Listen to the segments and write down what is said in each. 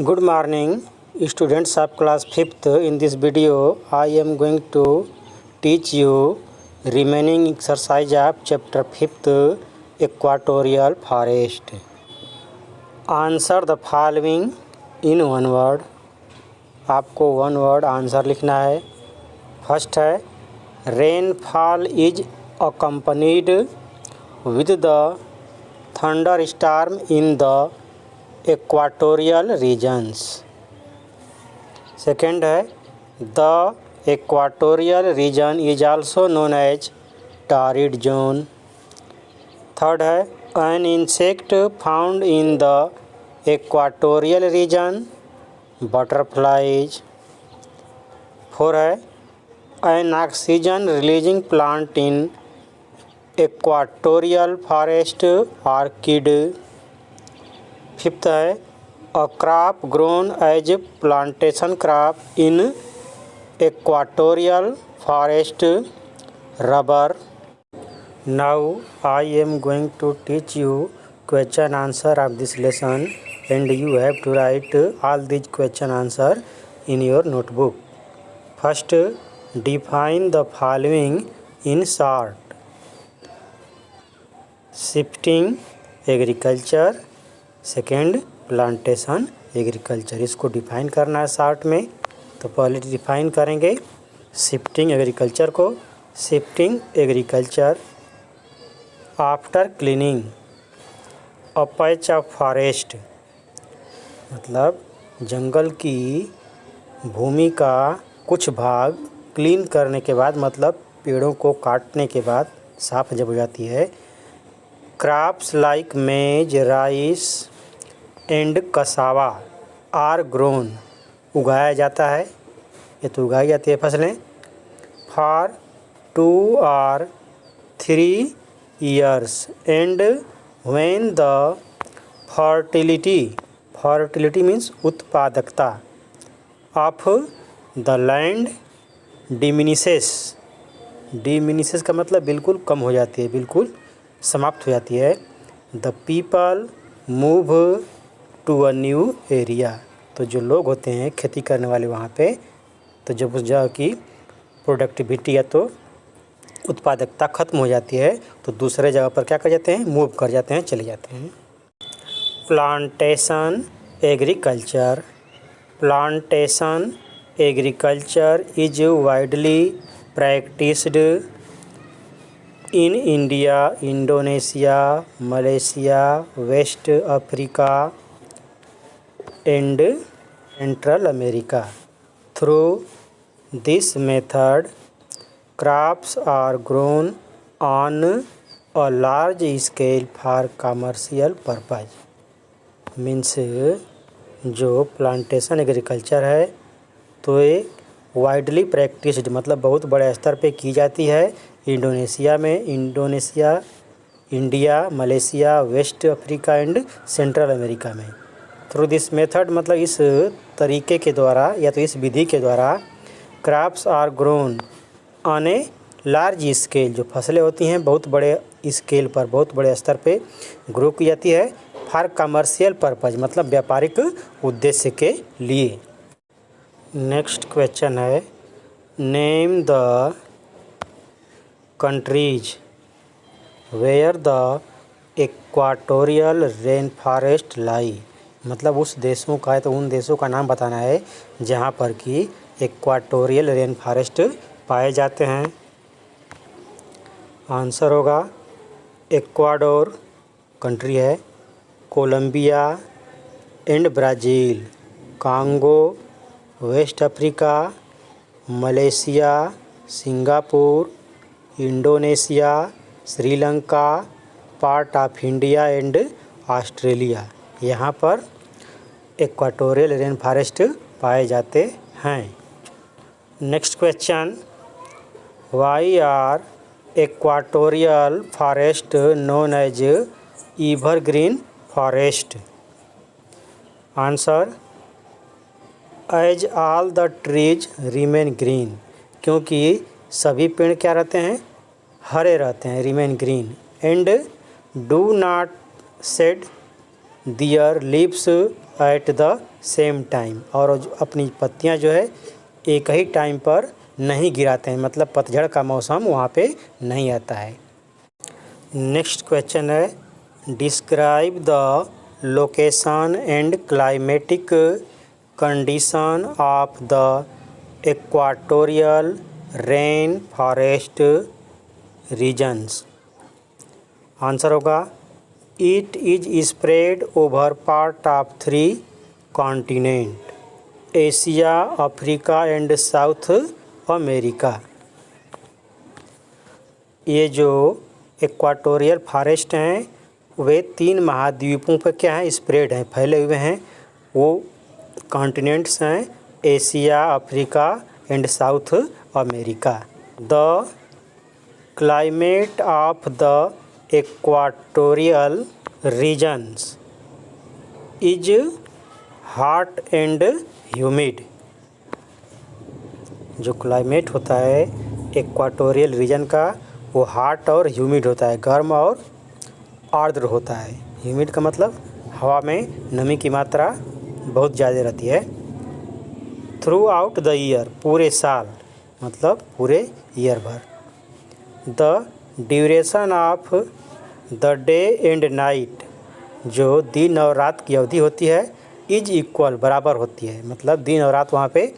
Good morning, students of class 5th. In this video, I am going to teach you remaining exercise of chapter 5th, Equatorial Forest. Answer the following in one word. आपको one word answer लिखना है। First है rainfall is accompanied with the thunderstorm in the equatorial regions. Second है the equatorial region is also known as torrid zone. Third है an insect found in the equatorial region butterflies. Four है an oxygen releasing plant in equatorial forest orchid. Fifth है a crop grown as plantation crop in equatorial forest rubber. Now I am going to teach you question answer of this lesson and you have to write all these question answer in your notebook. First, define the following in short. Shifting agriculture, second plantation agriculture. इसको define करना है short में, तो पहले define करेंगे shifting agriculture को। Shifting agriculture after cleaning a patch of forest, मतलब जंगल की भूमि का कुछ भाग क्लीन करने के बाद, मतलब पेड़ों को काटने के बाद साफ जब हो जाती है। Crops like maize, rice and cassava are grown, उगाया जाता है, ये तो उगाई जाती है फसलें। For 2 or 3 years and when the fertility means उत्पादकता ऑफ द लैंड डिमिनिसेस का मतलब बिल्कुल कम हो जाती है, बिल्कुल समाप्त हो जाती है। The people move to a new area, तो जो लोग होते हैं खेती करने वाले वहाँ पे, तो जब उस जगह की प्रोडक्टिविटी या तो उत्पादकता ख़त्म हो जाती है, तो दूसरे जगह पर क्या कर जाते हैं, मूव कर जाते हैं, चले जाते हैं। Plantation agriculture is widely practised in India, Indonesia, Malaysia, West Africa and Central America. Through this method crops are grown on a large scale for commercial purpose. Means जो प्लांटेशन एग्रीकल्चर है तो ये वाइडली प्रैक्टिस्ड, मतलब बहुत बड़े स्तर पे की जाती है Indonesia, India, Malaysia, West Africa and Central America में। थ्रू दिस मेथड, मतलब इस तरीके के द्वारा या तो इस विधि के द्वारा crops are grown on a large scale, जो फसलें होती हैं बहुत बड़े स्केल पर, बहुत बड़े स्तर पे ग्रो की जाती है। फॉर कमर्शियल पर्पज, मतलब व्यापारिक उद्देश्य के लिए। नेक्स्ट क्वेश्चन है name the countries where the equatorial rain forest lie, मतलब उस देशों का है तो उन देशों का नाम बताना है जहाँ पर कि इक्वाटोरियल रेन फॉरेस्ट पाए जाते हैं। आंसर होगा इक्वाडोर कंट्री है, Colombia and Brazil, Congo, West Africa, Malaysia, Singapore, Indonesia, Sri Lanka, part of India and Australia, यहाँ पर इक्वाटोरियल रेन फॉरेस्ट पाए जाते हैं। Next question, why are equatorial forest known as evergreen forest. Answer as all the trees remain green, क्योंकि सभी पेड़ क्या रहते हैं, हरे रहते हैं, remain green, and do not shed their leaves at the same time, और अपनी पत्तियां जो है एक ही टाइम पर नहीं गिराते हैं, मतलब पतझड़ का मौसम वहाँ पे नहीं आता है। नेक्स्ट क्वेश्चन है, describe the location and climatic condition of the equatorial rain forest regions. Answer होगा it is spread over part of 3 continent, Asia, Africa and South America. ये जो इक्वाटोरियल फॉरेस्ट हैं वे 3 महाद्वीपों पर क्या है, स्प्रेड हैं, फैले हुए हैं। वो कॉन्टिनेंट्स हैं Asia, Africa and South America. The climate of the equatorial regions is hot and humid. जो क्लाइमेट होता है इक्वाटोरियल रीजन का वो हॉट और ह्यूमिड होता है, गर्म और आर्द्र होता है। ह्यूमिड का मतलब हवा में नमी की मात्रा बहुत ज़्यादा रहती है। थ्रू आउट द ईयर, पूरे साल, मतलब पूरे ईयर भर। The duration of the day and night, जो दिन और रात की अवधि होती है, इज इक्वल, बराबर होती है। मतलब दिन और रात वहाँ पे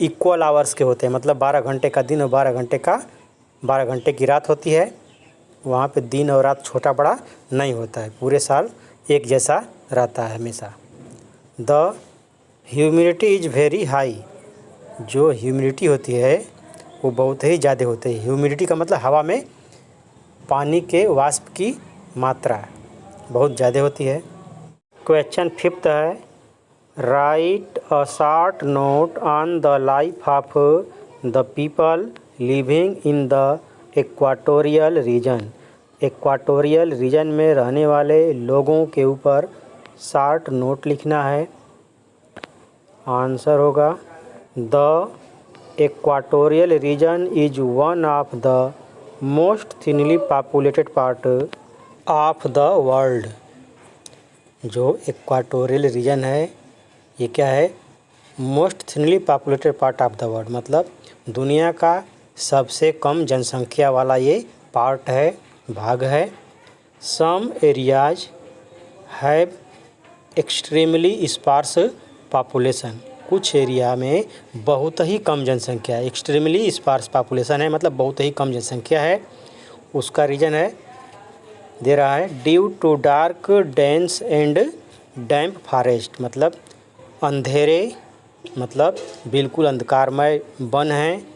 इक्वल आवर्स के होते हैं, मतलब 12 घंटे का दिन और 12 घंटे की रात होती है। वहाँ पे दिन और रात छोटा बड़ा नहीं होता है, पूरे साल एक जैसा रहता है हमेशा। The humidity is very high, जो ह्यूमिडिटी होती है वो बहुत ही ज़्यादा होती है। ह्यूमिडिटी का मतलब हवा में पानी के वाष्प की मात्रा बहुत ज़्यादा होती है। क्वेश्चन 5 है, write a short note on the life of the people living in the equatorial region. Equatorial region में रहने वाले लोगों के ऊपर शॉर्ट नोट लिखना है। आंसर होगा the equatorial region is one of the most thinly populated part of the world. जो इक्वाटोरियल रीजन है ये क्या है, most thinly populated part of the world, मतलब दुनिया का सबसे कम जनसंख्या वाला ये पार्ट है, भाग है। Some areas have extremely sparse population, कुछ एरिया में बहुत ही कम जनसंख्या है। एक्सट्रीमली स्पार्स पॉपुलेशन है मतलब बहुत ही कम जनसंख्या है। उसका रीज़न है, दे रहा है, due to dark dense and damp forest, मतलब अंधेरे, मतलब बिल्कुल अंधकारमय वन हैं,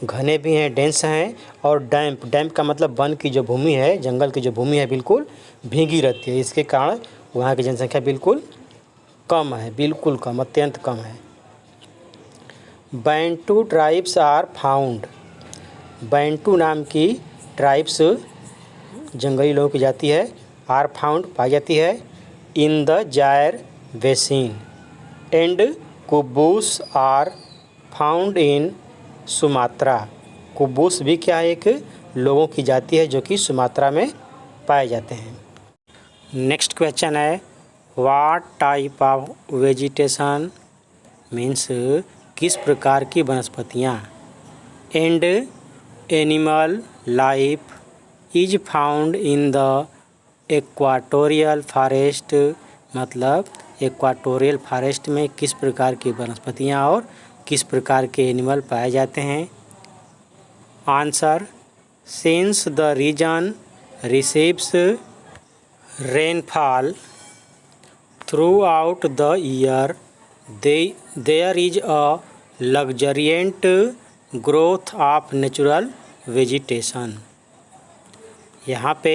घने भी हैं, डेंस हैं, और डैम्प का मतलब वन की जो भूमि है, जंगल की जो भूमि है बिल्कुल भीगी रहती है। इसके कारण वहाँ की जनसंख्या बिल्कुल कम है, बिल्कुल कम, अत्यंत कम है। बैंटू ट्राइब्स आर फाउंड, बैंटू नाम की ट्राइब्स जंगली लोगों की जाती है, आर फाउंड पाई जाती है, in the Zaire basin and Kubus are found in Sumatra. Kubus भी क्या है, एक लोगों की जाति है जो कि सुमात्रा में पाए जाते हैं। नेक्स्ट क्वेश्चन है, what type of vegetation means किस प्रकार की वनस्पतियाँ and animal life is found in the equatorial forest, मतलब इक्वाटोरियल फॉरेस्ट में किस प्रकार की वनस्पतियाँ और किस प्रकार के एनिमल पाए जाते हैं। Answer, since the region receives rainfall throughout the year there is a luxuriant growth of natural vegetation. यहाँ पे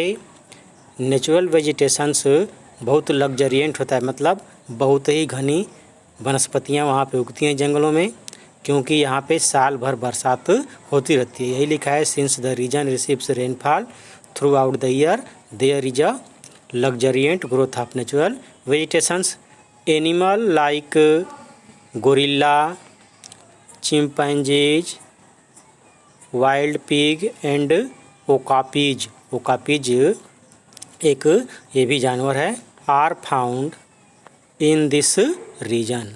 नेचुरल वेजिटेशंस बहुत लग्जरिएंट होता है, मतलब बहुत ही घनी वनस्पतियाँ वहाँ पे उगती हैं जंगलों में, क्योंकि यहाँ पे साल भर बरसात होती रहती है। यही लिखा है, since the region receives rainfall throughout the year there is a luxuriant growth of natural vegetations. Animal like gorilla, chimpanzees, wild pig and okapis, okapis एक ये भी जानवर है are found in this reason.